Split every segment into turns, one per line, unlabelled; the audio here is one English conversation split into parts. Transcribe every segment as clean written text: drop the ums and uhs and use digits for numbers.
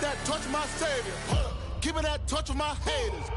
that touch my savior. Give me that touch of my haters.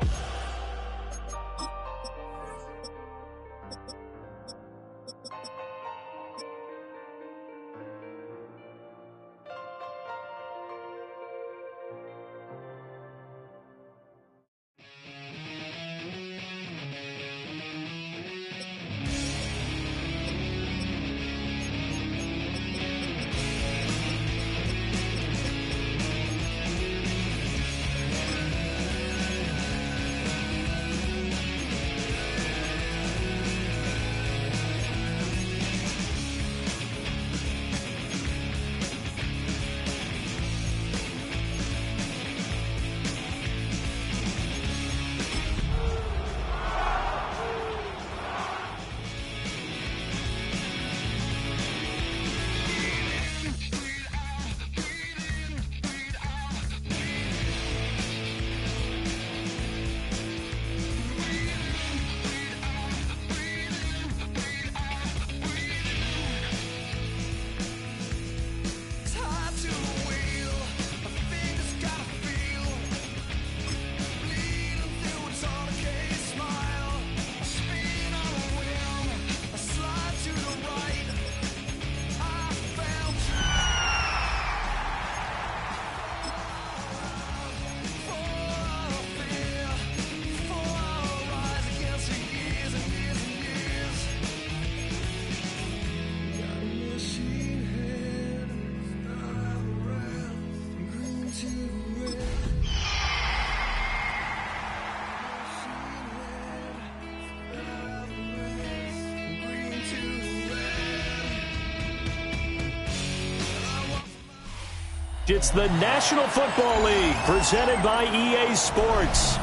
It's the National Football League presented by EA Sports.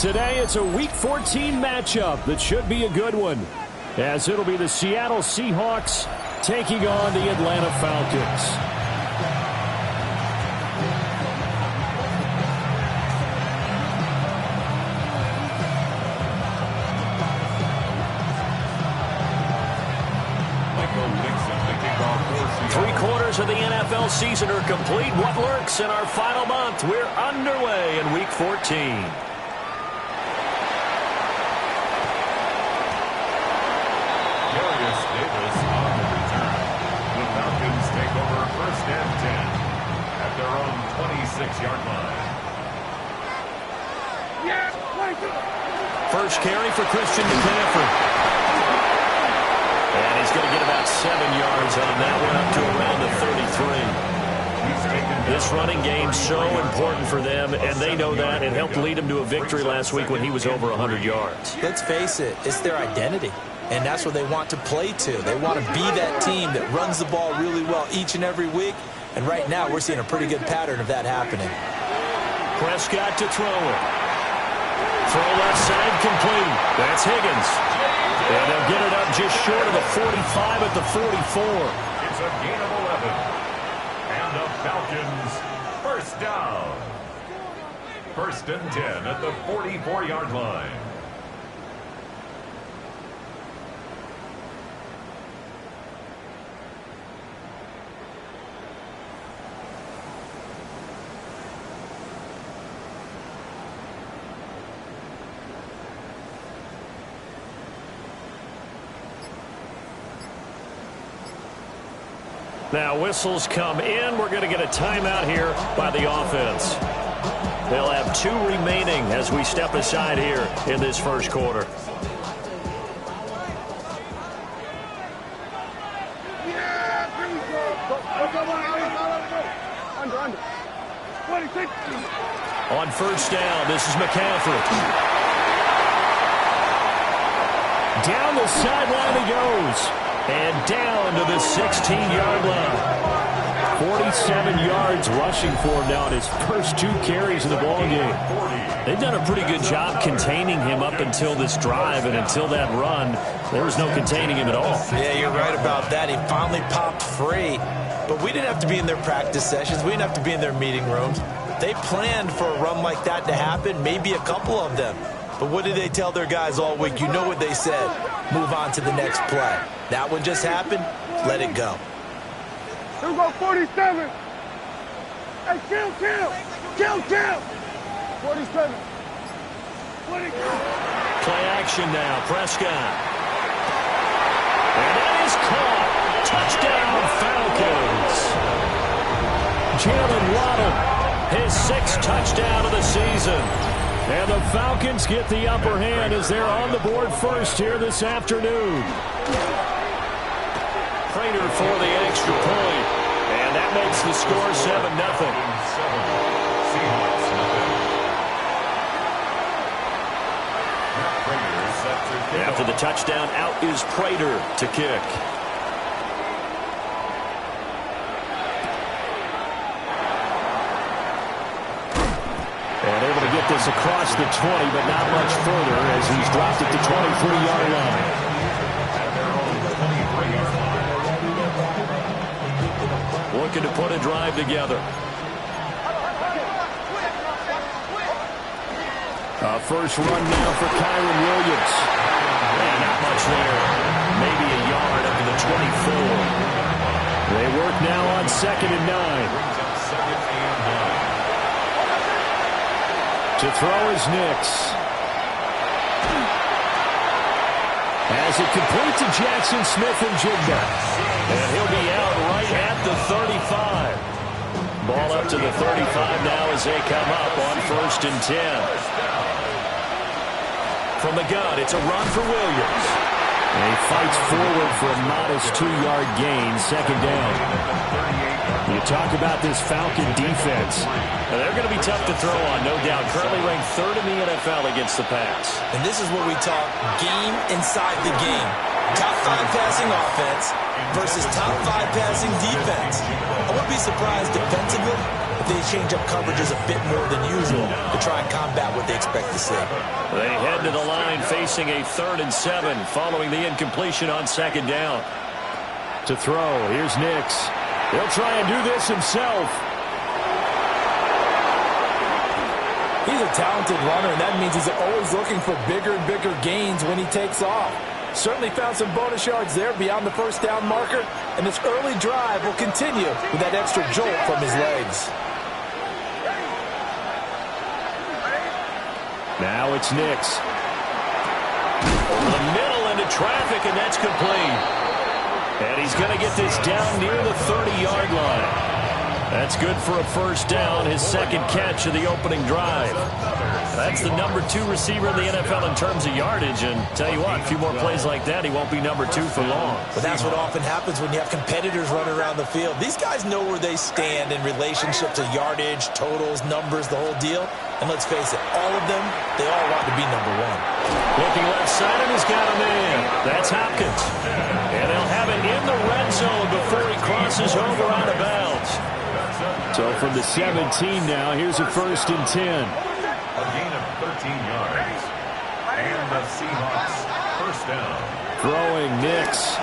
Today it's a Week 14 matchup that should be a good one, as it'll be the Seattle Seahawks taking on the Atlanta Falcons. 3/4 of the NFL season are complete. What lurks in our final month? We're underway in Week 14.
Darius Davis on the return. The Falcons take over 1st and 10 at their own 26-yard line.
First carry for Christian McCaffrey. And he's going to get about 7 yards on that one, up to around the 33. This running game's so important for them, and they know that. It helped lead them to a victory last week when he was over 100 yards.
Let's face it, it's their identity, and that's what they want to play to. They want to be that team that runs the ball really well each and every week, and right now we're seeing a pretty good pattern of that happening.
Prescott to throw it. Throw left side complete. That's Higgins. And they'll get it up just short of the 45 at the 44.
It's a gain of 11. And the Falcons, first down. 1st and 10 at the 44-yard line.
Now whistles come in. We're going to get a timeout here by the offense. They'll have 2 remaining as we step aside here in this first quarter. On first down, this is McCaffrey. Down the sideline he goes. And down to the 16-yard line. 47 yards rushing for him now in his first 2 carries of the ballgame. They've done a pretty good job containing him up until this drive, and until that run, there was no containing him at all.
Yeah, you're right about that. He finally popped free. But we didn't have to be in their practice sessions. We didn't have to be in their meeting rooms. They planned for a run like that to happen, maybe a couple of them. But what did they tell their guys all week? You know what they said. Move on to the next play. That one just happened. Let it go.
Here we go, 47.
Play action now. Prescott. And that is caught. Touchdown, Falcons. Jalen Waddle, his 6th touchdown of the season. And the Falcons get the upper hand as they're on the board first here this afternoon. Prater for the extra point. And that makes the score 7-0. After the touchdown, out is Prater to kick. And able to get this across the 20, but not much further as he's dropped at the 23-yard line. Looking to put a drive together. First run now for Kyren Williams. And not much there. Maybe a yard up to the 24. They work now on 2nd and 9. To throw is Nix. As it complete to Jackson Smith-Njigba. And he'll be out right at the 35. Ball up to the 35 now as they come up on 1st and 10. From the gun, it's a run for Williams. And he fights forward for a modest 2-yard gain, 2nd down. You talk about this Falcon defense. They're going to be tough to throw on, no doubt. Currently ranked 3rd in the NFL against the pass.
And this is what we talk game inside the game. Top 5 passing offense versus top 5 passing defense. I wouldn't be surprised defensively if they change up coverages a bit more than usual to try and combat what they expect to see.
They head to the line facing a 3rd and 7 following the incompletion on 2nd down. To throw, here's Nix. He'll try and do this himself.
He's a talented runner, and that means he's always looking for bigger and bigger gains when he takes off. Certainly found some bonus yards there beyond the 1st down marker, and this early drive will continue with that extra jolt from his legs.
Now it's Nix. Over the middle into traffic, and that's complete. And he's going to get this down near the 30-yard line. That's good for a 1st down, his 2nd catch of the opening drive. That's the number 2 receiver in the NFL in terms of yardage. And tell you what, a few more plays like that, he won't be number 2 for long.
But that's what often happens when you have competitors running around the field. These guys know where they stand in relationship to yardage, totals, numbers, the whole deal. And let's face it, all of them, they all want to be number 1.
Looking left side, and he's got him in. That's Hopkins. And they'll have it in the red zone before he crosses over out of bounds. So from the 17 now, here's a 1st and 10.
A gain of 13 yards. And the Seahawks 1st down.
Throwing Nix.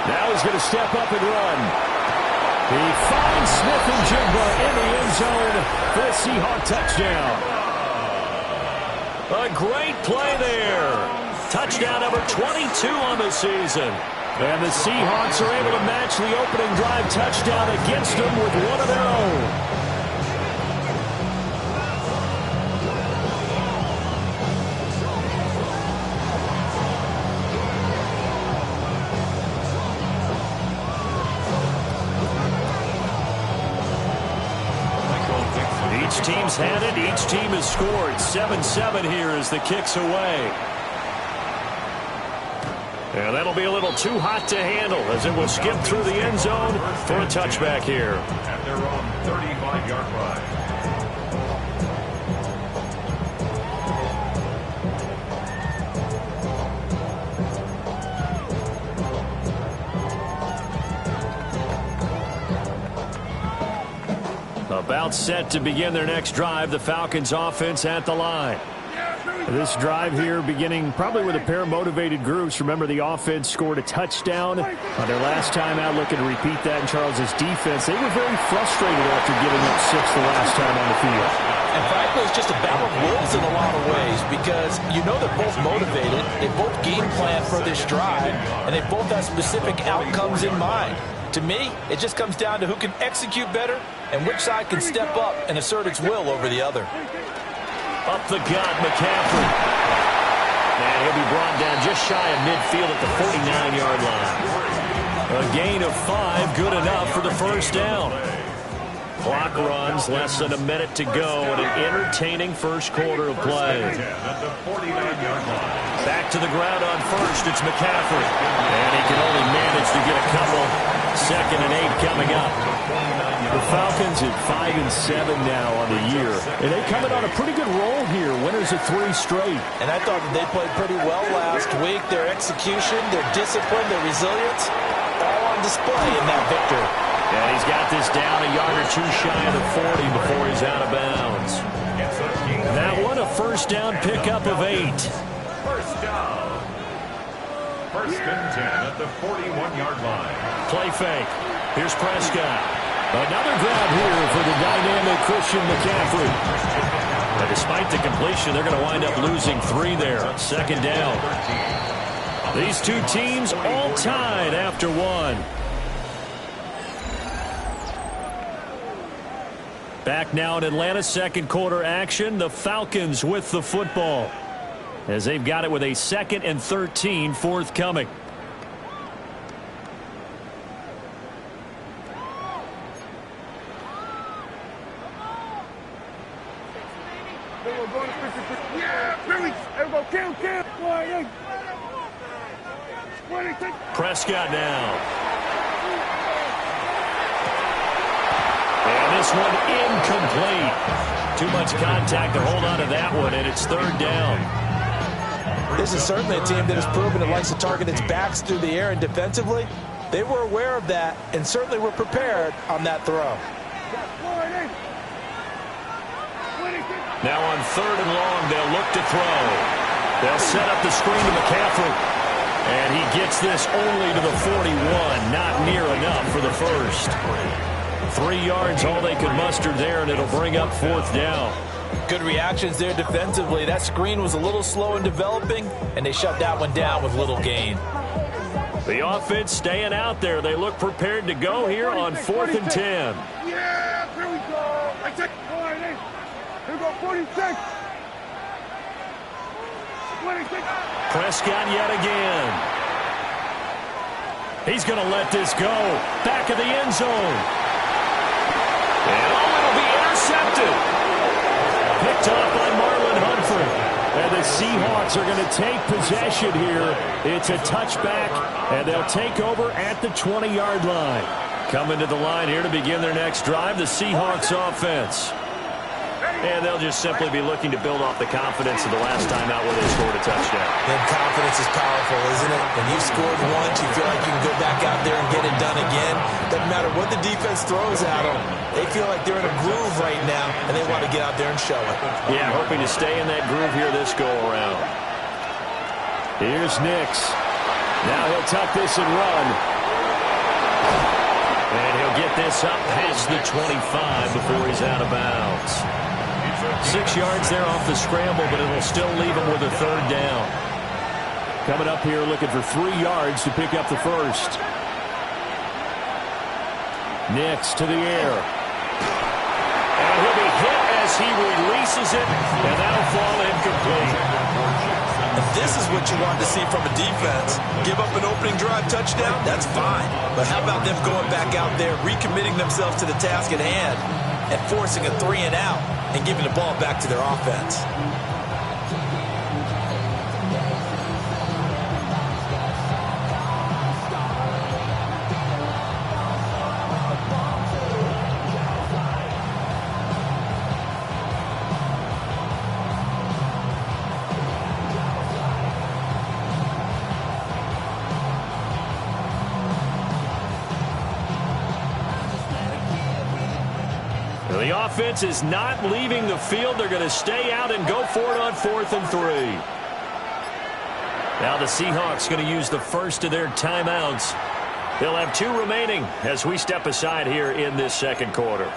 Now he's going to step up and run. He finds Smith-Njigba in the end zone for a Seahawk touchdown. A great play there. Touchdown number 22 on the season. And the Seahawks are able to match the opening drive touchdown against them with one of their own. Each team's had it. Each team has scored. 7-7 here as the kick's away. And that'll be a little too hot to handle as it will skip through the end zone for a touchback here.
At their own 35-yard line.
About set to begin their next drive, the Falcons offense at the line. This drive here beginning probably with a pair of motivated groups. Remember, the offense scored a touchdown on their last time out. Looking to repeat that in Charles's defense. They were very frustrated after giving up 6 the last time on the field.
And frankly, it's just a battle of wills in a lot of ways because you know they're both motivated. They both game plan for this drive, and they both have specific outcomes in mind.
To me, it just comes down to who can execute better and which side can step up and assert its will over the other.
Up the gut, McCaffrey. And he'll be brought down just shy of midfield at the 49-yard line. A gain of 5, good enough for the first down. Clock runs, less than a minute to go, and an entertaining first quarter of play. Back to the ground on first, it's McCaffrey. And he can only manage to get a couple. 2nd and 8 coming up. The Falcons at 5-7 now on the year. And they coming on a pretty good roll here. Winners of 3 straight.
And I thought that they played pretty well last week. Their execution, their discipline, their resilience, all on display in that victory.
And he's got this down a yard or 2 shy of the 40 before he's out of bounds. That one, a first down pickup of 8.
First down. 1st and 10 at the 41-yard line.
Play fake. Here's Prescott. Another grab here for the dynamic Christian McCaffrey. But despite the completion, they're going to wind up losing 3 there. 2nd down. These two teams all tied after 1. Back now in Atlanta, 2nd quarter action. The Falcons with the football, as they've got it with a 2nd and 13 forthcoming. Prescott now. And this one incomplete. Too much contact to hold on to that one, and it's 3rd down.
This is certainly a team that has proven it likes to target its backs through the air, and defensively, they were aware of that and certainly were prepared on that throw.
Now on 3rd and long, they'll look to throw. They'll set up the screen to McCaffrey. And he gets this only to the 41. Not near enough for the first. 3 yards, all they could muster there, and it'll bring up 4th down.
Good reactions there defensively. That screen was a little slow in developing, and they shut that one down with little gain.
The offense staying out there. They look prepared to go here on 4th and 10.
Yeah, here we go. I take here we go, 46. 26.
Prescott yet again. He's going to let this go. Back of the end zone. And it'll be intercepted. Picked off by Marlon Humphrey. And the Seahawks are going to take possession here. It's a touchback, and they'll take over at the 20-yard line. Coming to the line here to begin their next drive, the Seahawks offense. And they'll just simply be looking to build off the confidence of the last time out where they scored a touchdown.
And confidence is powerful, isn't it? When you've scored once, you feel like you can go back out there and get it done again. Doesn't matter what the defense throws at them. They feel like they're in a groove right now, and they want to get out there and show it.
Yeah, hoping to stay in that groove here this go-around. Here's Nix. Now he'll tuck this and run. And he'll get this up past the 25 before he's out of bounds. 6 yards there off the scramble, but it'll still leave him with a 3rd down. Coming up here looking for 3 yards to pick up the first. Nix to the air. And he'll be hit as he releases it, and that'll fall incomplete.
And this is what you want to see from a defense. Give up an opening drive touchdown, that's fine. But how about them going back out there, recommitting themselves to the task at hand, and forcing a 3 and out, and giving the ball back to their offense.
The offense is not leaving the field. They're going to stay out and go for it on 4th and 3. Now the Seahawks going to use the first of their timeouts. They'll have 2 remaining as we step aside here in this 2nd quarter.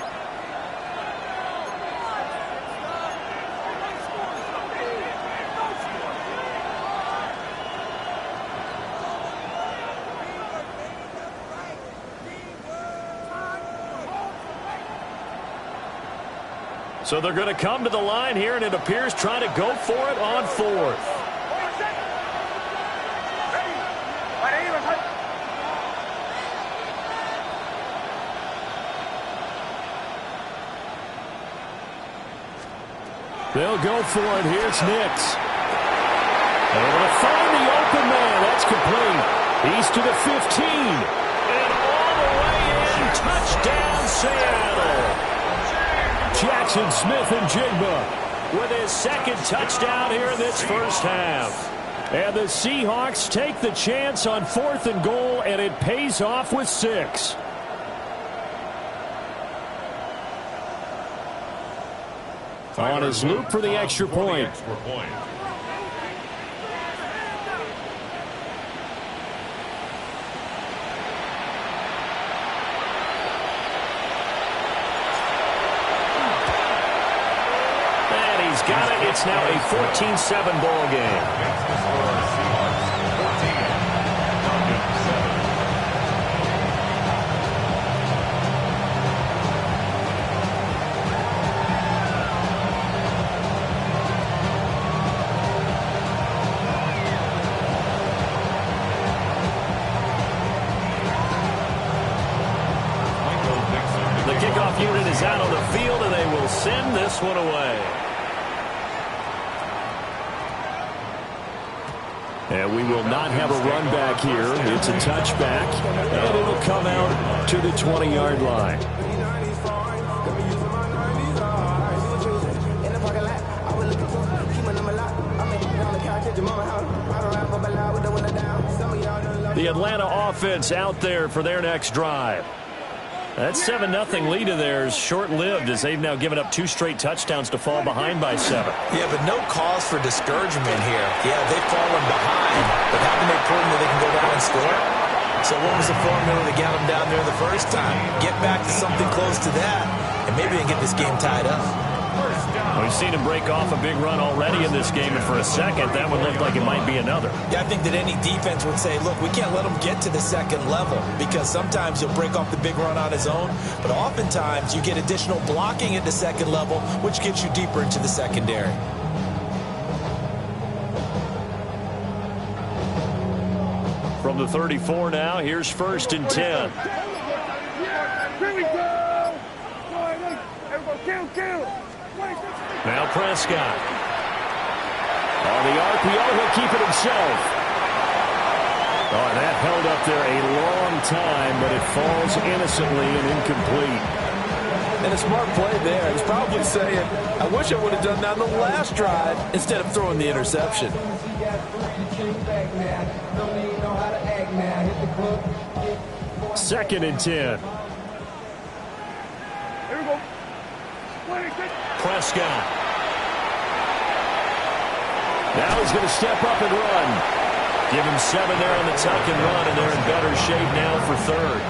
So they're going to come to the line here, and it appears trying to go for it on fourth. They'll go for it. Here's Nix. Able to find the open man. That's complete. He's to the 15. And all the way in. Touchdown, Seattle. Jackson Smith-Njigba with his second touchdown here in this first half. And the Seahawks take the chance on 4th and goal, and it pays off with 6. On his loop for the extra point. And he's got it. It's now a 14-7 ball game. Unit is out on the field, and they will send this one away. And we will not have a run back here. It's a touchback, and it'll come out to the 20-yard line. The Atlanta offense out there for their next drive. That 7-0 lead of theirs short-lived as they've now given up 2 straight touchdowns to fall behind by 7.
Yeah, but no cause for discouragement here. Yeah, they've fallen behind, but haven't they proven that they can go down and score? So what was the formula to get them down there the first time? Get back to something close to that, and maybe they can get this game tied up.
We've seen him break off a big run already in this game, and for a second, that one looked like it might be another.
Yeah, I think that any defense would say, look, we can't let him get to the second level, because sometimes he'll break off the big run on his own, but oftentimes you get additional blocking at the second level, which gets you deeper into the secondary.
From the 34 now, here's 1st and 10.
Here we go! Kill!
Now Prescott. On the RPO, he'll keep it himself. Oh, and that held up there a long time, but it falls innocently and incomplete.
And a smart play there. He's probably saying, I wish I would have done that on the last drive instead of throwing the interception.
2nd and 10.
Here we go.
Prescott. Now he's going to step up and run. Give him 7 there on the tuck and run, and they're in better shape now for 3rd.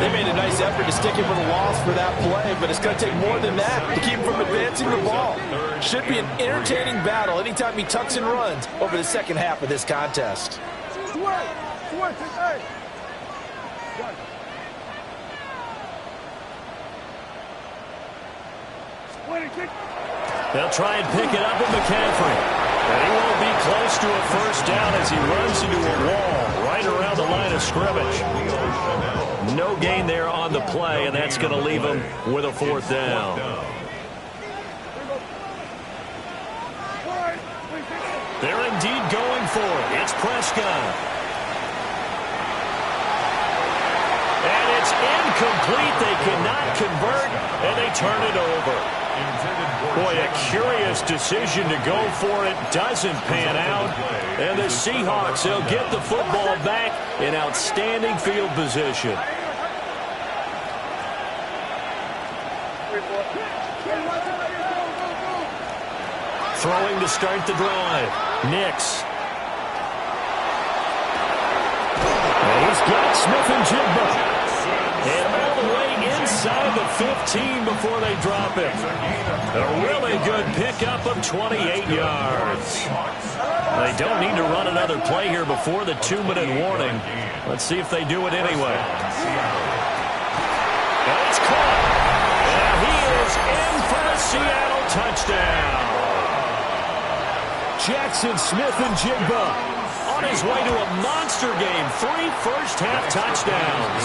They made a nice effort to stick him with a loss for that play, but it's going to take more than that to keep him from advancing the ball. Should be an entertaining battle anytime he tucks and runs over the second half of this contest.
They'll try and pick it up with McCaffrey. And he won't be close to a first down as he runs into a wall right around the line of scrimmage. No gain there on the play, and that's going to leave him with a 4th down. They're indeed going for it. It's Prescott. And it's incomplete. They cannot convert, and they turn it over. Boy, a curious decision to go for it. Doesn't pan out. And the Seahawks, they'll get the football back in outstanding field position. Throwing to start the drive. Nix. And he's got Smith-Njigba. And all the way inside the 15 before they drop it. A really good pickup of 28 yards. They don't need to run another play here before the 2-minute warning. Let's see if they do it anyway. And it's caught. And he is in for a touchdown. Jackson Smith-Njigba on his way to a monster game. 3 first-half touchdowns.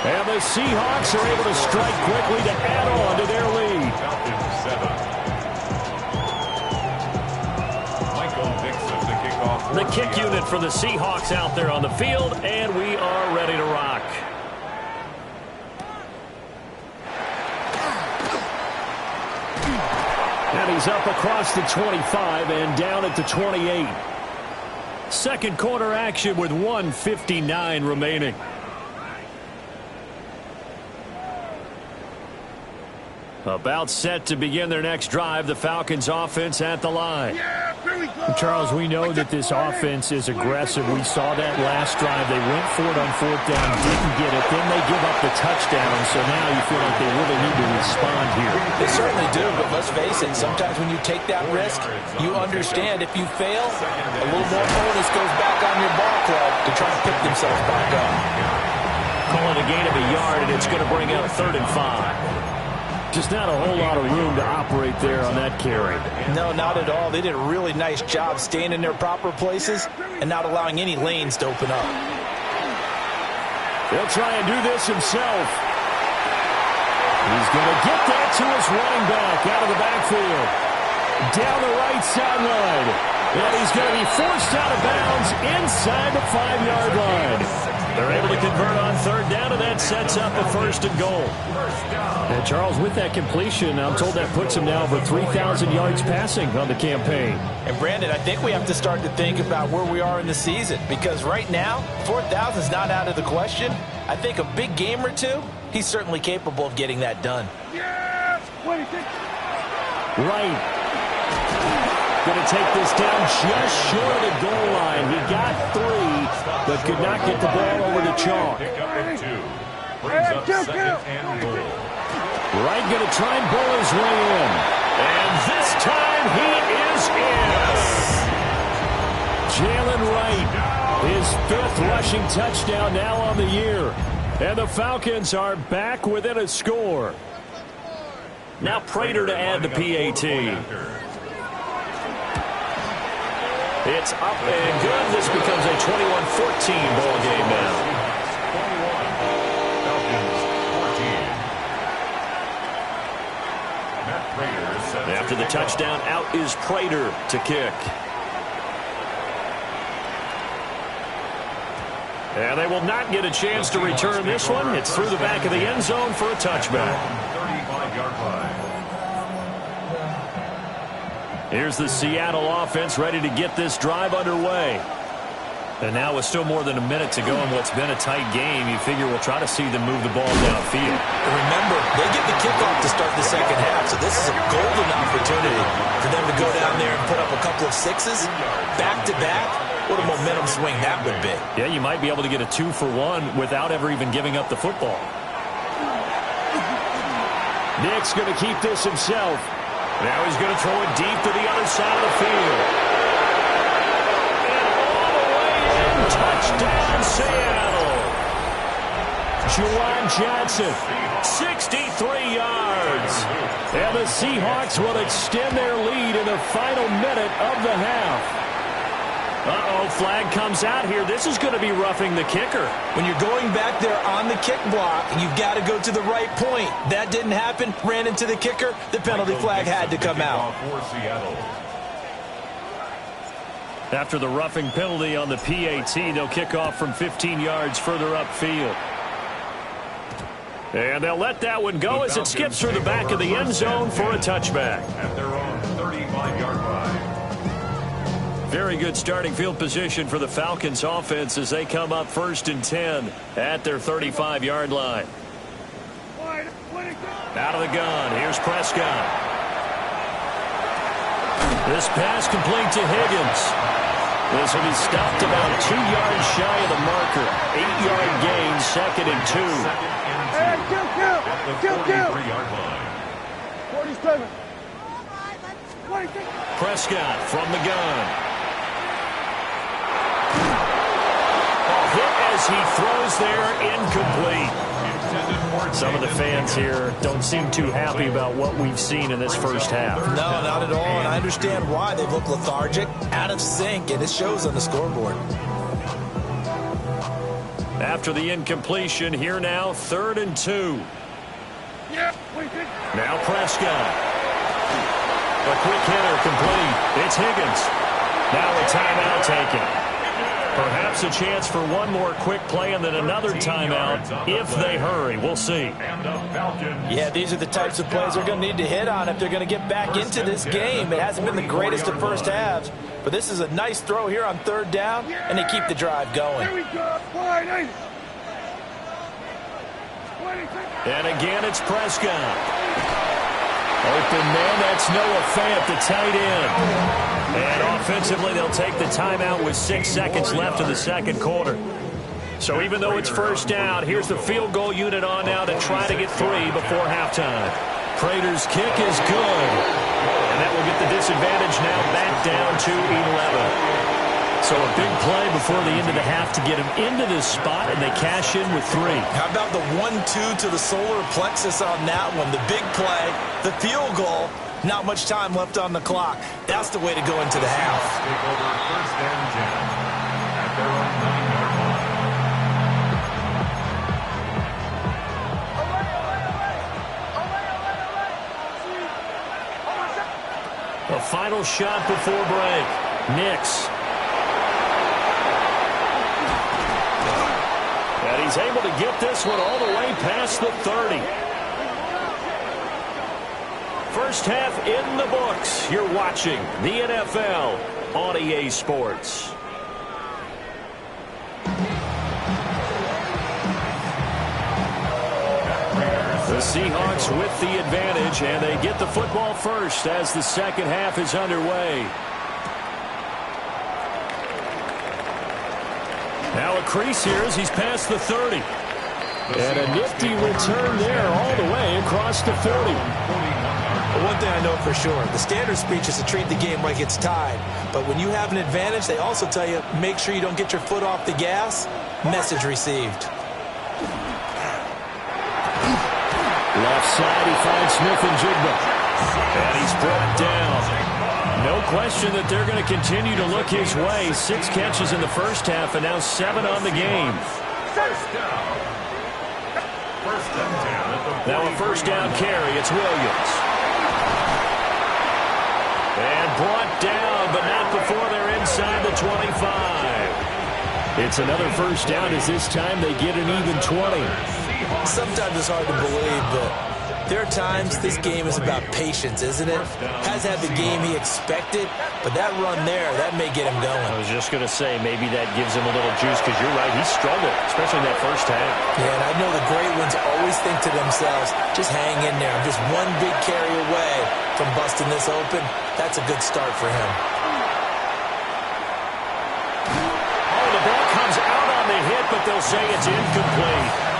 And the Seahawks are able to strike quickly to add on to their lead.
Falcons 7. Michael Dixon to kick off.
The kick unit for the Seahawks out there on the field, and we are ready to rock. And he's up across the 25 and down at the 28. Second quarter action with 1:59 remaining. About set to begin their next drive, the Falcons offense at the line.
Yeah, here we go.
Charles, we know that this offense is aggressive. We saw that last drive. They went for it on 4th down, didn't get it. Then they give up the touchdown, so now you feel like they really need to respond here.
They certainly do, but let's face it, sometimes when you take that risk, you understand if you fail, a little more onus goes back on your ball club to try to pick themselves back up.
Call it a gain of a yard, and it's going to bring up 3rd and 5. Just not a whole lot of room to operate there on that carry.
No, not at all. They did a really nice job staying in their proper places and not allowing any lanes to open up.
He'll try and do this himself. He's going to get that to his running back out of the backfield. Down the right sideline. And he's going to be forced out of bounds inside the 5-yard line. They're able to convert on 3rd down, and that sets up a 1st and goal. And Charles, with that completion, I'm told that puts him now over 3,000 yards passing on the campaign.
And Brandon, I think we have to start to think about where we are in the season, because right now, 4,000 is not out of the question. I think a big game or two, he's certainly capable of getting that done.
Yes! 26.
Right. Going to take this down just short of the goal line. He got 3, but could not get the ball over the chalk.
Pick up at 2. Brings up 2nd and goal.
Wright going to try and bowl his way in. And this time he is in. Jalen Wright, his 5th rushing touchdown now on the year. And the Falcons are back within a score. Now Prater to add the PAT. It's up and good. This becomes a 21-14 ball game now.
21. Falcons 14. Matt Prater.
After the touchdown, out is Prater to kick. And they will not get a chance to return this one. It's through the back of the end zone for a touchback.
35-yard line.
Here's the Seattle offense ready to get this drive underway. And now with still more than a minute to go in what's been a tight game, you figure we'll try to see them move the ball downfield.
Remember, they get the kickoff to start the second half, so this is a golden opportunity for them to go down there and put up a couple of 6s back-to-back. What a momentum swing that would be.
Yeah, you might be able to get a 2-for-1 without ever even giving up the football. Nick's going to keep this himself. Now he's going to throw it deep to the other side of the field. And all the way in, touchdown Seattle. Juwan Johnson, 63 yards. And the Seahawks will extend their lead in the final minute of the half. Uh-oh, flag comes out here. This is going to be roughing the kicker.
When you're going back there on the kick block, you've got to go to the right point. That didn't happen. Ran into the kicker. The penalty flag had to come out.
After the roughing penalty on the PAT, they'll kick off from 15 yards further upfield. And they'll let that one go as it skips through the back of the end zone for a touchback.
At their own 35-yard line.
Very good starting field position for the Falcons offense as they come up 1st and 10 at their 35-yard line. Out of the gun, here's Prescott. This pass complete to Higgins. This will be stopped about 2 yards shy of the marker. 8-yard gain, 2nd and 2.
Hey, kill.
43-yard line.
47.
Prescott from the gun. Hit as he throws there, incomplete. Some of the fans here don't seem too happy about what we've seen in this first half.
No, not at all, and I understand why. They've looked lethargic, out of sync, and it shows on the scoreboard.
After the incompletion, here now, 3rd and 2. Now Prescott. A quick hitter complete. It's Higgins. Now a timeout taken. Perhaps a chance for one more quick play and then another timeout if they hurry. We'll see.
Yeah, these are the types of plays they're going to need to hit on if they're going to get back into this game. It hasn't been the greatest of first halves, but this is a nice throw here on 3rd down, and they keep the drive going.
And again, it's Prescott. Open man, that's Noah Fant, the tight end. And offensively, they'll take the timeout with 6 seconds left in the second quarter. So even though it's first down, here's the field goal unit on now to try to get 3 before halftime. Prater's kick is good. And that will get the disadvantage now back down to 11. So a big play before the end of the half to get him into this spot, and they cash in with 3.
How about the 1-2 to the solar plexus on that one? The big play, the field goal, not much time left on the clock. That's the way to go into the half.
Take over 1st and 10 at their own 9-yard line.
A final shot before break. Nix. And he's able to get this one all the way past the 30. First half in the books. You're watching the NFL on EA Sports. The Seahawks with the advantage, and they get the football first as the second half is underway. Now a crease here as he's past the 30. And a nifty return there all the way across the 40.
One thing I know for sure, the standard speech is to treat the game like it's tied. But when you have an advantage, they also tell you, make sure you don't get your foot off the gas. Message received.
Left side, he finds Smith-Njigba. And he's brought down. No question that they're going to continue to look his way. 6 catches in the first half and now 7 on the game. Now a first down carry. It's Williams. And brought down, but not before they're inside the 25. It's another first down as this time they get an even 20.
Sometimes it's hard to believe, but there are times this game is about patience, isn't it? Has had the game he expected, but that run there, that may get him going.
I was just going to say, maybe that gives him a little juice, because you're right, he struggled, especially in that first half.
Yeah, and I know the great ones always think to themselves, just hang in there. I'm just one big carry away from busting this open. That's a good start for him.
Oh, the ball comes out on the hit, but they'll say it's incomplete.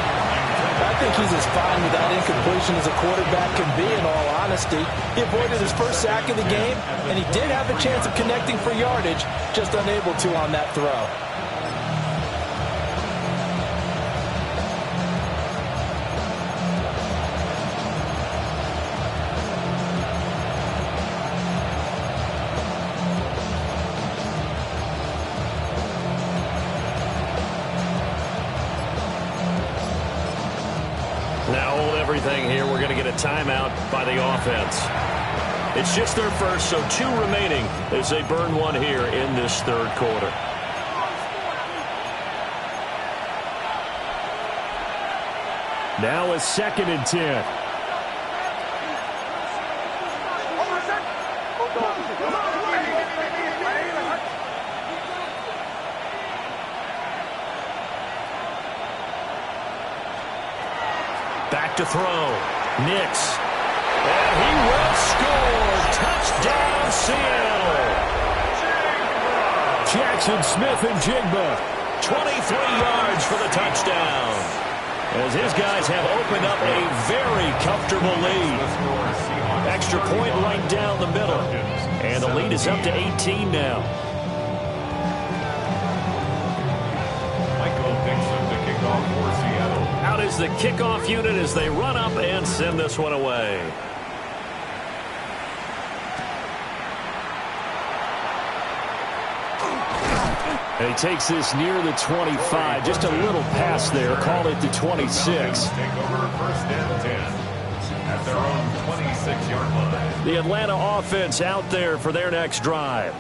I think he's as fine with that incompletion as a quarterback can be, in all honesty. He avoided his first sack of the game, and he did have a chance of connecting for yardage, just unable to on that throw.
Now hold everything here. We're going to get a timeout by the offense. It's just their first, so 2 remaining as they burn 1 here in this third quarter. Now a 2nd and 10. Back to throw. Nix. And he will score. Touchdown, Seattle. Jackson Smith-Njigba. 23 yards for the touchdown. As his guys have opened up a very comfortable lead. Extra point right down the middle. And the lead is up to 18 now.
Michael Dixon to kick off for Seattle.
Out out is the kickoff unit as they run up and send this one away. And he takes this near the 25, just a little pass there, call it the 26.
Take over first and 10 at their own 26-yard line.
The Atlanta offense out there for their next drive.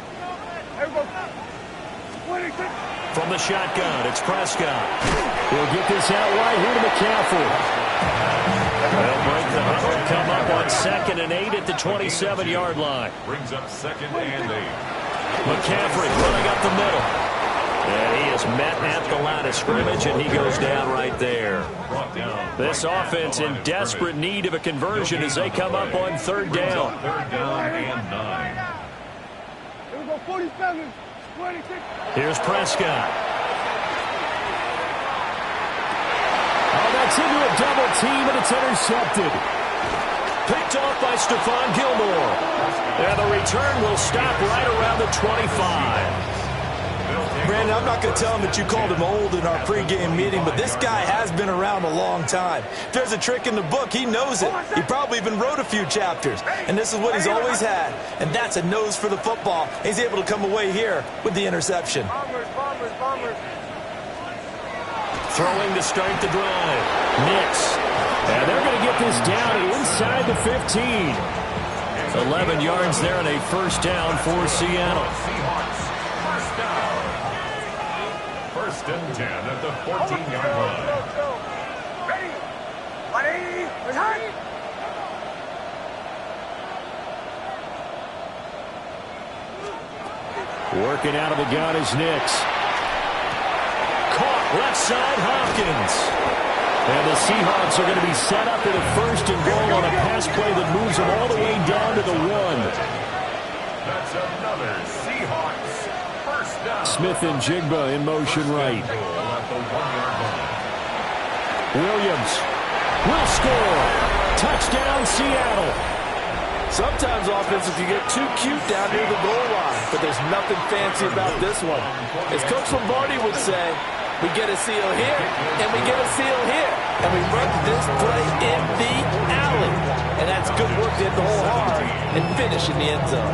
From the shotgun, it's Prescott. He'll get this out wide here to McCaffrey. They'll break the huddle and come up on 2nd and 8 at the 27-yard line.
Brings up 2nd and 8.
McCaffrey running up the middle. And he is met at the line of scrimmage, and he goes down right there. This offense in desperate need of a conversion as they come up on 3rd down.
3rd down and 9.
Here we go, 47, 26.
Here's Prescott. Oh, that's into a double team, and it's intercepted. Picked off by Stephon Gilmore. And the return will stop right around the 25.
Brandon, I'm not going to tell him that you called him old in our pregame meeting, but this guy has been around a long time. If there's a trick in the book, he knows it. He probably even wrote a few chapters, and this is what he's always had, and that's a nose for the football. He's able to come away here with the interception.
Bombers.
Throwing to start the drive. Nix. And they're going to get this down inside the 15. 11 yards there and a first down for Seattle.
Seahawks, first down. 1st and 10 at the 14-yard line.
Ready? 180. Return.
Working out of the gun is Nix. Caught left side, Hopkins. And the Seahawks are going to be set up in a 1st and goal on a pass play that moves them all the way down to the 1.
That's another Seahawks first down.
Smith and Jigba in motion right.
Goal at the 1-yard line.
Williams will score. Touchdown, Seattle.
Sometimes offenses can get too cute down near the goal line, but there's nothing fancy about this one. As Coach Lombardi would say, we get a seal here, and we get a seal here. And we run this play in the alley. And that's good work to hit the hole hard and finish in the end zone.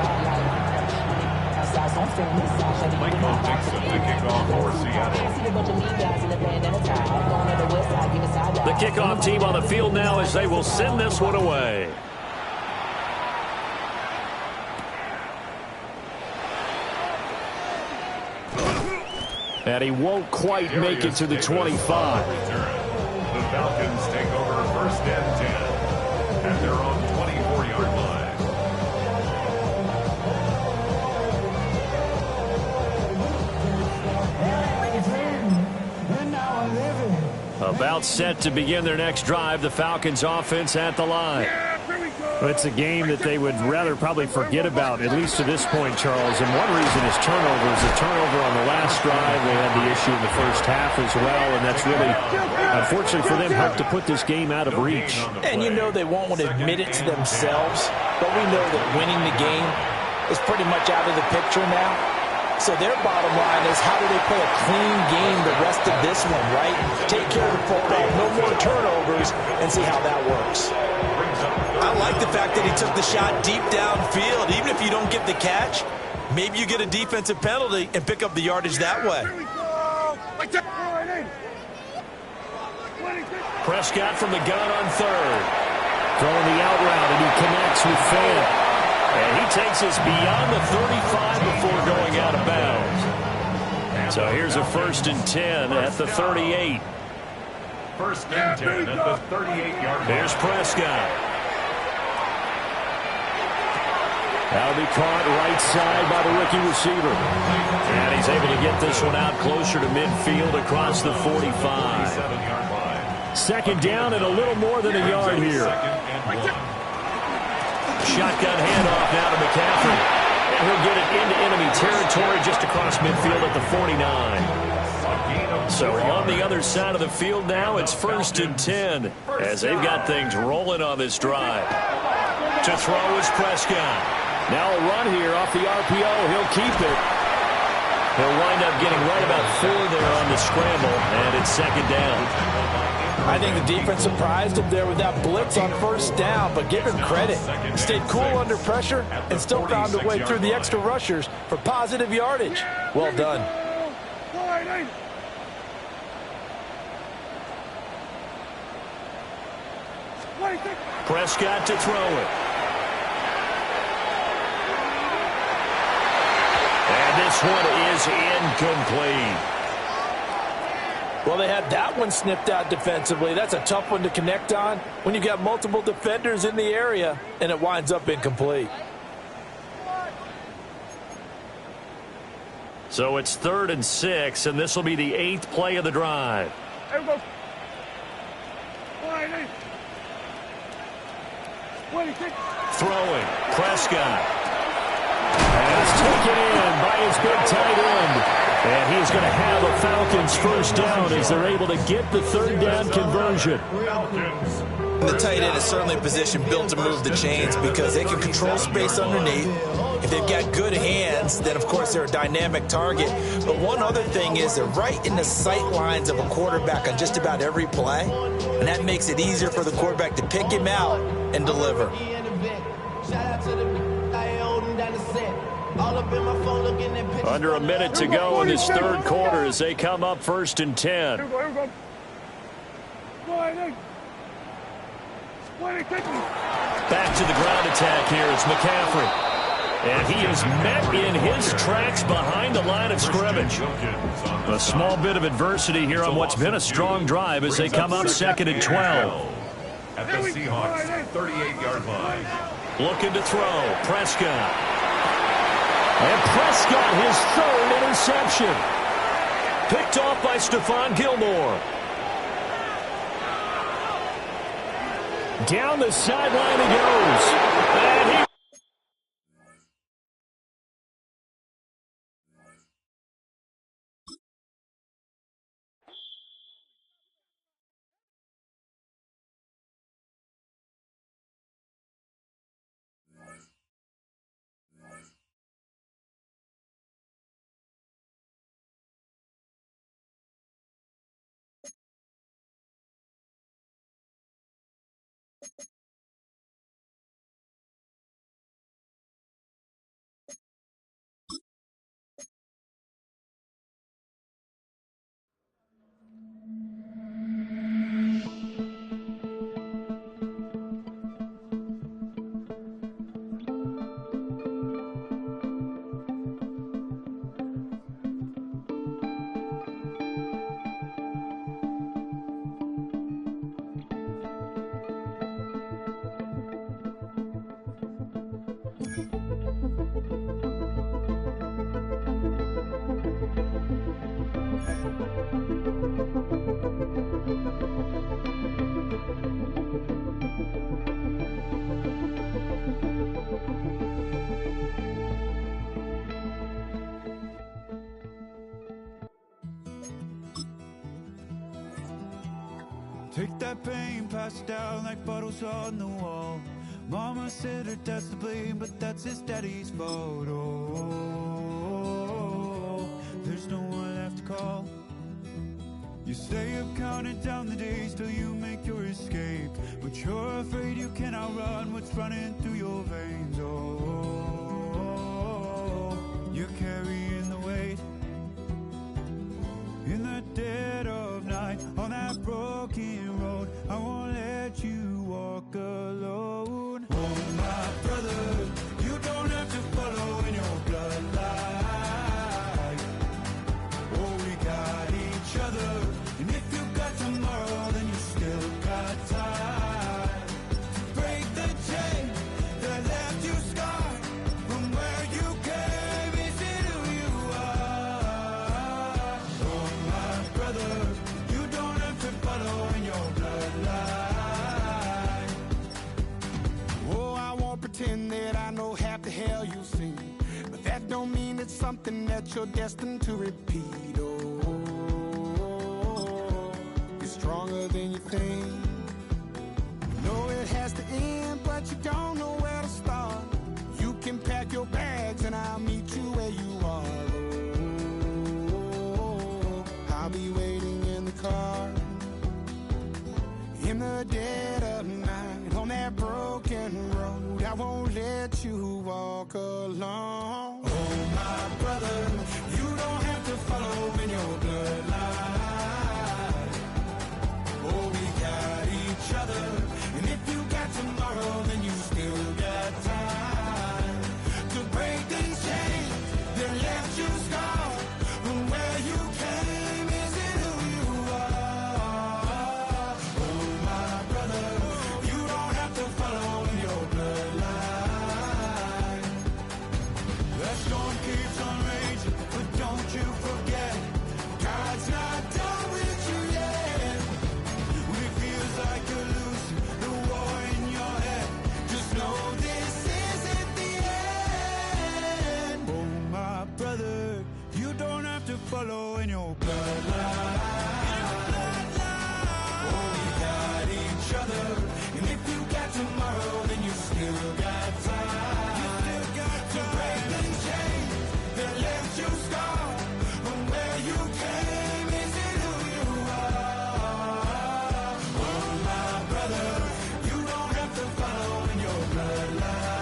Michael Dixon to kick off for Seattle.
The kickoff team on the field now as they will send this one away. And he won't quite make it to the 25.
The Falcons take over 1st and 10 at their own 24-yard line.
About set to begin their next drive, the Falcons offense at the line. It's a game that they would rather probably forget about, at least to this point, Charles. And one reason is turnovers. The turnover on the last drive, they had the issue in the first half as well, and that's really, unfortunately for them, helped to put this game out of reach.
And you know they won't want to admit it to themselves, but we know that winning the game is pretty much out of the picture now. So their bottom line is, how do they play a clean game the rest of this one, right? Take care of the football, no more turnovers, and see how that works.
I like the fact that he took the shot deep downfield. Even if you don't get the catch, maybe you get a defensive penalty and pick up the yardage that way.
Prescott from the gun on 3rd. Throwing the out route, and he connects with Fant. And he takes us beyond the 35 before going out of bounds. So here's a 1st and 10 at the 38.
1st and 10 at the 38-yard line.
There's Prescott. That'll be caught right side by the rookie receiver. And he's able to get this one out closer to midfield across the 45.
7-yard line.
2nd down and a little more than a yard here.
2nd and 1.
Shotgun handoff now to McCaffrey. And he'll get it into enemy territory just across midfield at the 49. So on the other side of the field now, it's 1st and 10 as they've got things rolling on this drive. To throw is Prescott. Now a run here off the RPO. He'll keep it. He'll wind up getting right about 4 there on the scramble, and it's 2nd down.
I think the defense surprised him there with that blitz on first down, but give him credit. He stayed cool under pressure and still found a way through the extra rushers for positive yardage. Well done.
Prescott to throw it. And this one is incomplete.
Well, they had that one snipped out defensively. That's a tough one to connect on when you got multiple defenders in the area, and it winds up incomplete.
So it's 3rd and 6, and this will be the 8th play of the drive. Throwing, Prescott. And it's taken in by his big tight end. And he's going to have a Falcons first down as they're able to get the 3rd down conversion.
The tight end is certainly a position built to move the chains because they can control space underneath. If they've got good hands, then, of course, they're a dynamic target. But one other thing is they're right in the sight lines of a quarterback on just about every play, and that makes it easier for the quarterback to pick him out and deliver.
Under a minute to go in this 3rd quarter as they come up 1st and 10. Back to the ground attack here is McCaffrey. And he is met in his tracks behind the line of scrimmage. A small bit of adversity here on what's been a strong drive as they come up 2nd and 12.
At the Seahawks 38-yard line.
Looking to throw. Prescott. And Prescott, his 3rd interception. Picked off by Stephon Gilmore. Down the sideline he goes. And he
Take that pain, pass it down like bottles on the wall. Mama said her dad's to blame, but that's his daddy's fault. Oh, there's no one left to call. You stay up counting down the days till you make your escape, but you're afraid you cannot run what's running through your veins. Oh, you're carrying the weight in the dead of night on that broken road. I won't let you walk alone. Oh, my brother, you don't have to follow in your bloodline. Oh, we got each other, and if you got tomorrow, then you still got time to break the chain that left you scarred from where you came into who you are. Oh, my brother, you don't have to follow in your bloodline. Oh, I won't pretend that I know half the hell you've seen, but that don't mean it's something that you're destined to repeat. Oh, you're stronger than you think. Know it has to end, but you don't know where to start. You can pack your bags and I'll meet you where you are. Oh, I'll be waiting in the car. won't let you walk alone. Oh, my brother, you don't have to follow in your bloodline. Oh, we got each other, and if you got tomorrow, then you still got time to break these chains that left you scarred. From where you came isn't who you are. Oh, my brother, you don't have to follow in your bloodline. The storm keeps on raging, but don't you forget, God's not done with you yet. When it feels like you're losing the war in your head, just know this isn't the end. Oh, my brother, you don't have to follow in your bloodline. Oh, we got each other, and if you got tomorrow, then you still got time. You still got to break these chains that left you scarred. From where you came isn't who you are. Oh, my brother, you don't have to follow in your bloodline.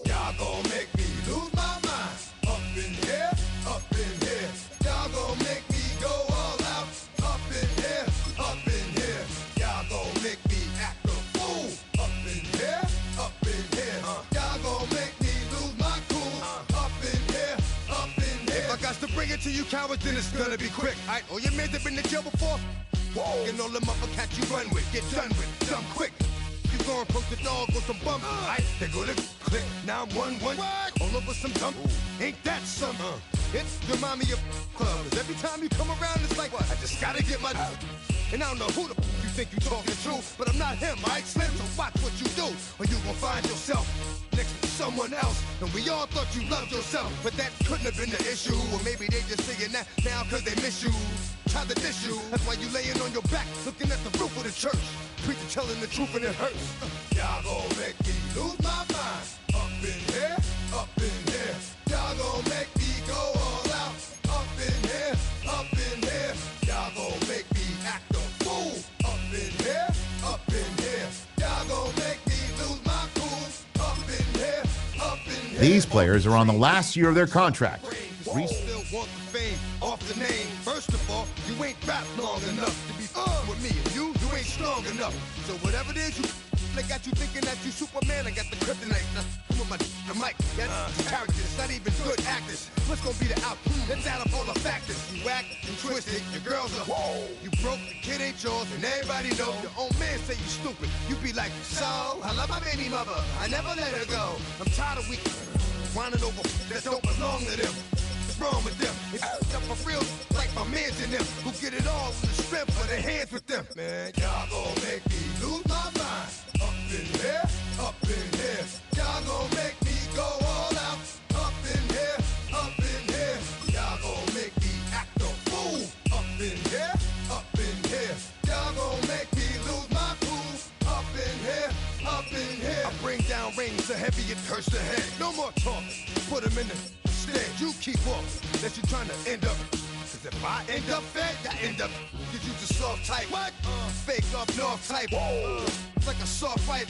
Y'all gon' make me lose my mind. Up in here, up in here. Y'all gon' make me go all out. Up in here, up in here. Y'all gon' make me act a fool. Up in here, up in here. Y'all gon' make me lose my cool. Up in here, up in here. If I got to bring it to you cowards, then it's gonna be quick. Alright, all your men have been to jail before. Whoa, and all them other cats you run with, get done with, dumb quick. You gon' approach the dog with some bump. Alright, they go to click. Now I'm 1-1. All over some dump. Ain't that something? It's remind me of club. 'Cause every time you come around, it's like, I just gotta get my. And I don't know who the you think you talking to, but I'm not him, alright, Slim? So watch what you do, or you gon' find yourself next to someone else. And we all thought you loved yourself, but that couldn't have been the issue. Or maybe they just saying that now 'cause they miss you. Tried to diss you. That's why you laying on your back, looking at the roof of the church. Preacher telling the truth and it hurts. Y'all gon' make me lose my mind. Up in here, up in here. Y'all gon' make me go all out. Up in here, up in here. Y'all gon' make me act a fool. Up in here, up in here. Y'all gon' make me lose my cool. Up in here, up in here.
These players are on the last year of their contract.
We still want the fame off the name. First of all, you ain't rap long enough to be with me. And you ain't strong enough. So whatever it is, they got you thinking that you Superman. I got the kryptonite. Come with the mic. Got characters, not even good actors. What's gonna be the outcome? Let's add up all the factors. You act and twisted. Your girls are whoa. You broke, the kid ain't yours, and everybody know. Your own man say you stupid. You be like, so I love my baby mother. I never let her go. I'm tired of weak whining over that don't belong to them. Wrong with them? It's up for real, like my mans in them, who get it all in the strength of their hands with them. Man, y'all gon' make me lose my mind. Up in here, up in here. Y'all gon' make me go all out. Up in here, up in here. Y'all gon' make me act a fool. Up in here, up in here. Y'all gon' make me lose my cool. Up in here, up in here. I bring down rings so heavy it hurts the head. No more talking. Put them in the stand. You keep off. Unless you're trying to end up. Cause if I end up fed, I end up. Cause you just soft type. What? Fake up north type. It's like a soft fight.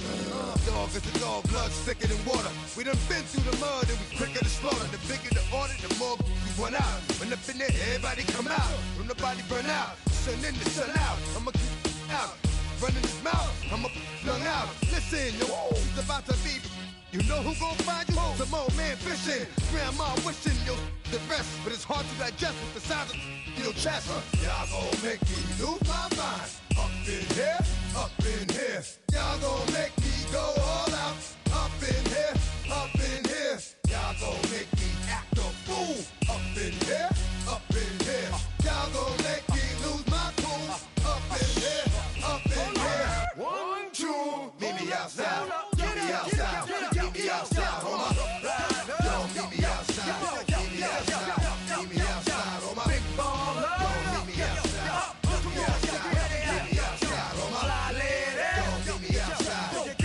Dog is a dog. Blood thicker than water. We done been through the mud and we quicker to slaughter. The bigger the order, the more we run out. When up in there, everybody come out. When the body burn out. Sun in the sun out. I'ma keep out. Running his mouth. I'ma flung out. Listen, yo, it's about to be. You know who gon' find you? Some old man fishing. Grandma wishing you'll the rest. But it's hard to digest with the size of your chest. Y'all gon' make me lose my mind. Up in here, up in here. Y'all gon' make me go all out. Up in here, up in here. Y'all gon' make me act a fool. Up in here, up in here. Y'all gon' make me lose my cool. Up in here, up in here. 1, 2, meet me outside. Meet me outside. Meet me outside, homie. Yo, meet me outside. Meet me outside. Meet me outside, homie. Big ball, yo, meet me outside. Meet me outside. Meet me outside, homie. Yo, meet me outside.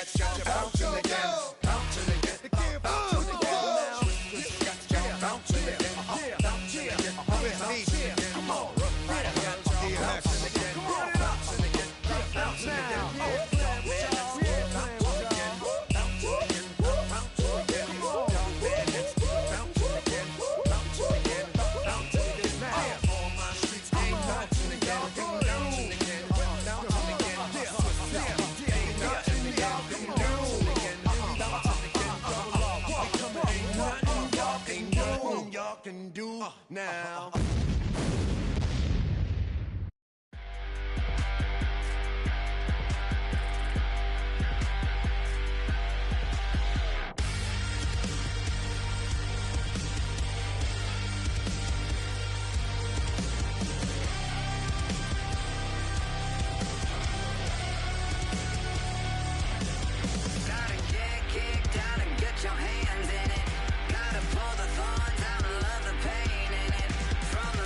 got y'all bouncing again. Bouncing again. Bouncing again now. Got y'all bouncing again. Bouncing again. With me again. Come on. Got y'all bouncing again. Bouncing again. Bouncing again. Can do now.
Your hands in it. Gotta pull the thorns out and love the pain in it. From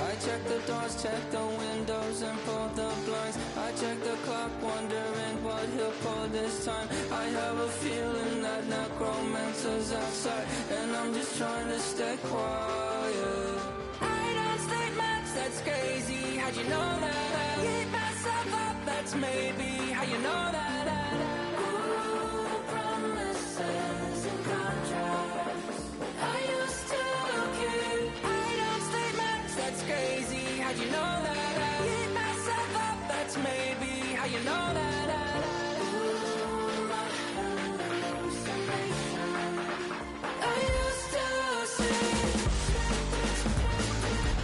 I check the doors, check the windows, and pull the blinds. I check the clock, wondering what he'll pull this time. I have a feeling that necromancer's outside, and I'm just trying to stay quiet. I don't sleep much, that's crazy. How'd you know that? I keep myself up, that's maybe how you know that. Ooh, promises and contracts I used to keep. I don't sleep much, that's crazy. How'd you know that? I keep myself up, that's maybe how you know that. Ooh, my hallucination I used to see.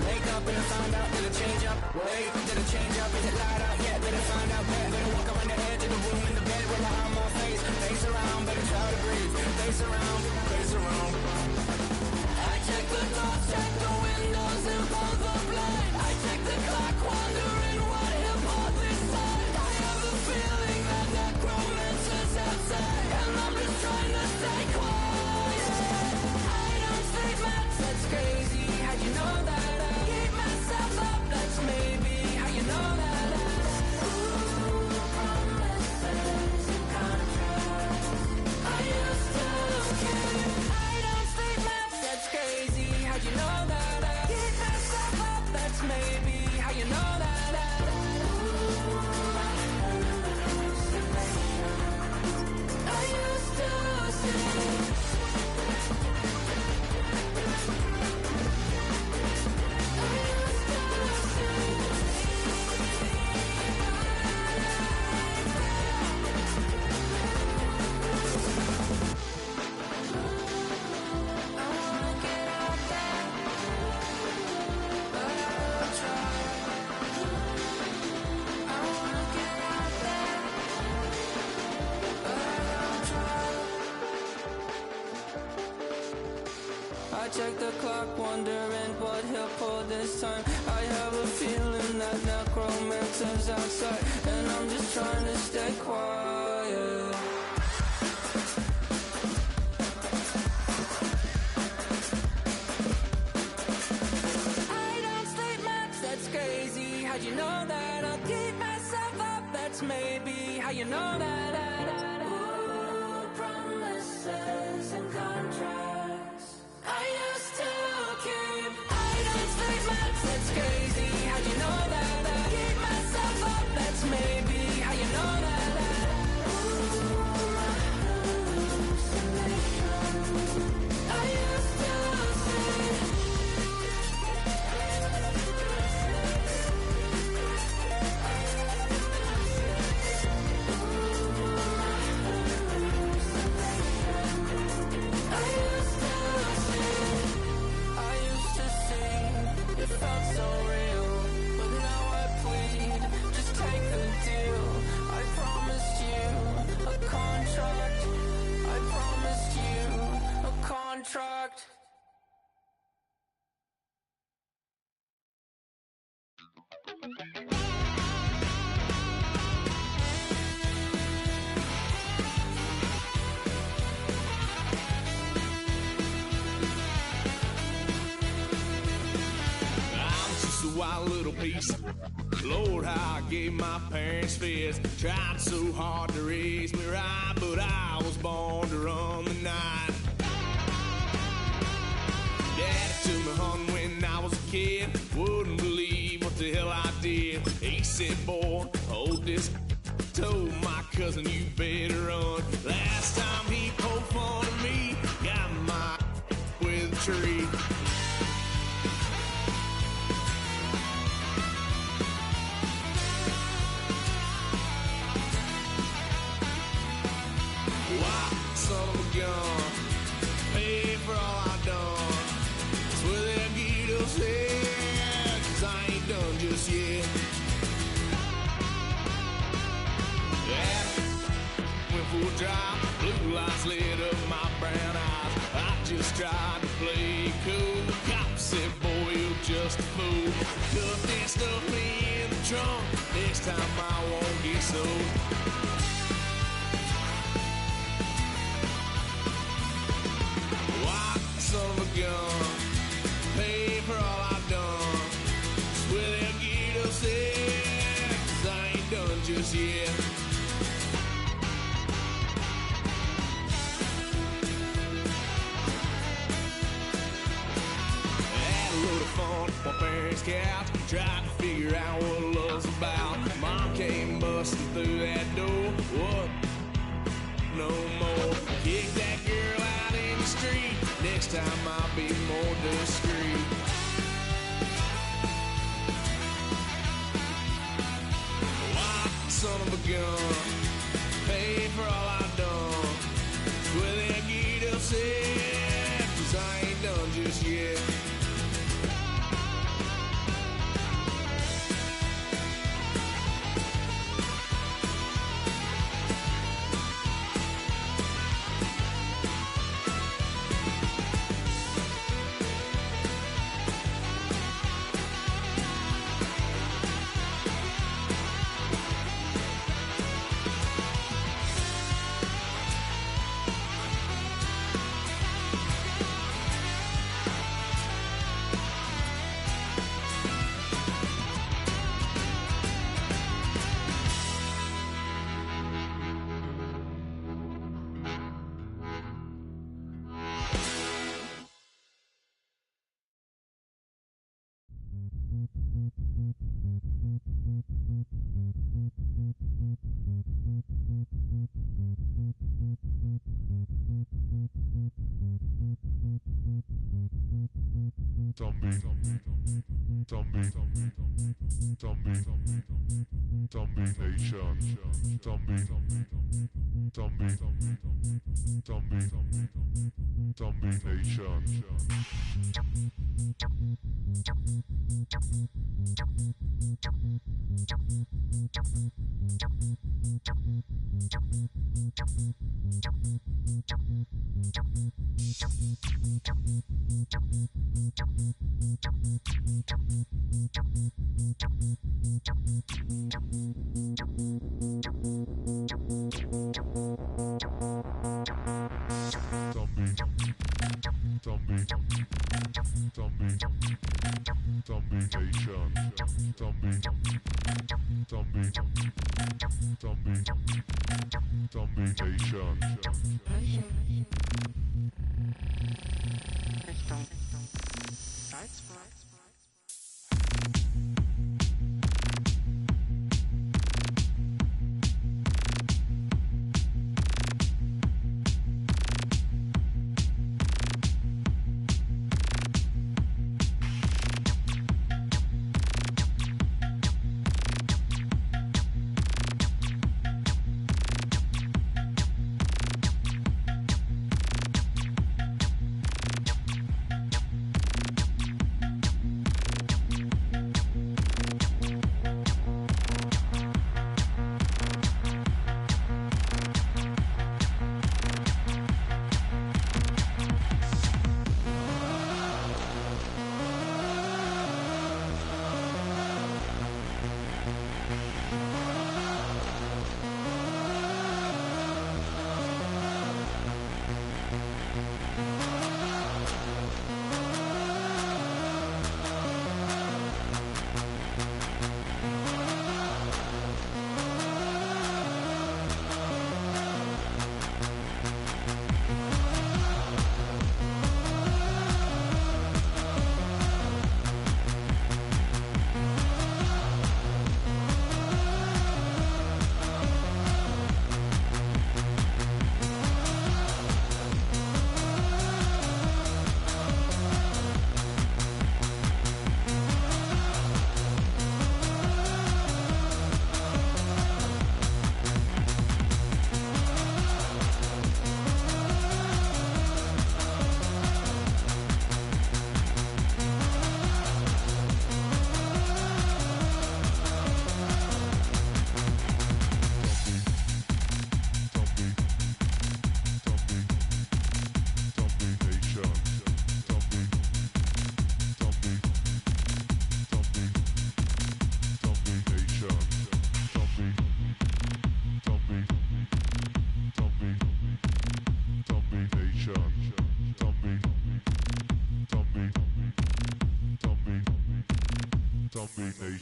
Wake up and I found out, did it change up? Wait, did it change up? Is it light out yet? Did it find out where? Better walk around the edge of the room in the bed with my arm on face. Face around, better try to breathe. Face around, face around. I check the doors, check the windows, and pull the blind. I check the clock, wondering what he'll pull this time. I have a feeling that necromancer's outside, and I'm just trying to stay quiet. I don't sleep much, that's crazy. How'd you know that? I keep myself up, that's maybe how you know that. Ooh, promises and contracts I used to keep. I don't sleep much, that's crazy. How'd you know that? I keep myself up, that's maybe how you know that. Ooh, my hallucination I used to see. I check the clock, wondering what he'll pull this time. I have a feeling that necromancer's outside, and I'm just trying to stay quiet. I don't sleep much, that's crazy. How'd you know that? I'll keep myself up, that's maybe how you know that. Ooh, promises and contracts I used to keep. I don't sleep much, that's crazy. How'd you know that? I keep myself up, that's maybe how you know that. Ooh, my hallucination I used to see. Contract.
Just a wild little piece. Lord, how I gave my parents fits. Tried so hard to raise me right, but I was born to run the night. Daddy took me hunting when I was a kid. Wouldn't believe what the hell I did. He said, boy, hold this. Told my cousin, you better run. Last time he poked fun of me, got my with a tree. Why, son of a gun, pay for all I done. Swear they'll get us here, 'cause I ain't done just yet. Yeah, went for a drive, blue lights lit up my brown eyes. I just tried to play cool. Cop said, boy, you're just a fool. Cuffed and stuffed me in the trunk. Next time I won't get sold. Son of a gun, pay for all I've done. on my parents' couch, tried to figure out what love's about. Mom came busting through that door. What? No more. Kick that girl out in the street. Next time I'll be more discreet. Wild son of a gun, pay for all I've done. Well, they get upset, 'cause I ain't done just yet.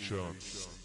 Nation.